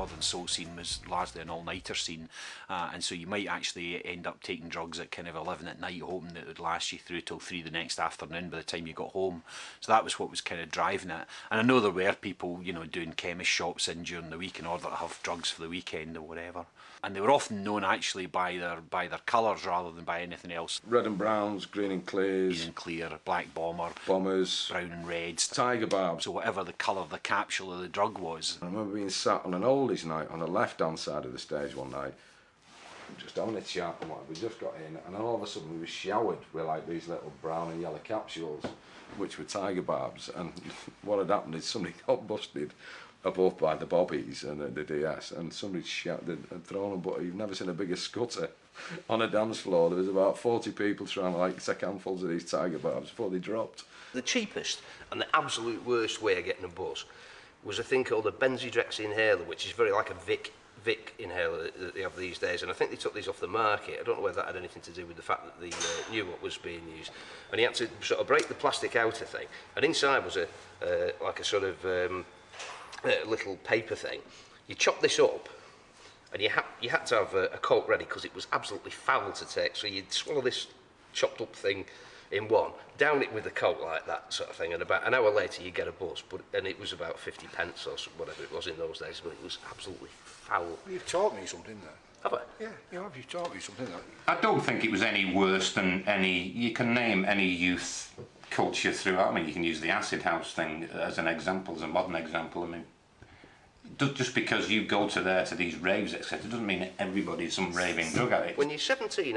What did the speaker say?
Northern Soul scene was largely an all-nighter scene, and so you might actually end up taking drugs at kind of 11 at night, hoping that it would last you through till 3 the next afternoon by the time you got home. So that was what was kind of driving it. And I know there were people, you know, doing chemist shops in during the week in order to have drugs for the weekend or whatever. And they were often known actually by their colours rather than by anything else. Red and browns, green and clears. Green and clear, black bomber, bombers, brown and reds, tiger barbs. So whatever the colour of the capsule of the drug was. I remember being sat on an oldies night on the left-hand side of the stage one night, just having a chat and what, we just got in, and then all of a sudden we were showered with like these little brown and yellow capsules, which were tiger barbs. And what had happened is somebody got busted above by the bobbies and the DS, and somebody shouted and thrown them, but you've never seen a bigger scutter on a dance floor. There was about 40 people trying to like take handfuls of these tiger barbs before they dropped. The cheapest and the absolute worst way of getting a buzz was a thing called a benzodrex inhaler, which is very like a Vic inhaler that they have these days, and I think they took these off the market. I don't know whether that had anything to do with the fact that they knew what was being used, and you had to sort of break the plastic outer thing, and inside was a like a sort of little paper thing. You chop this up, and you had to have a coke ready because it was absolutely foul to take. So you'd swallow this chopped up thing in one, down it with a coke like that sort of thing, and about an hour later you get a buzz. And it was about 50 pence or whatever it was in those days, but it was absolutely foul. Well, you've taught me something there. Have I? Yeah, you have. You've taught me something there. I don't think it was any worse than any. You can name any youth culture throughout. I mean, you can use the acid house thing as an example, as a modern example. I mean, just because you go to these raves, etc., doesn't mean everybody's some raving drug addict. When you're 17,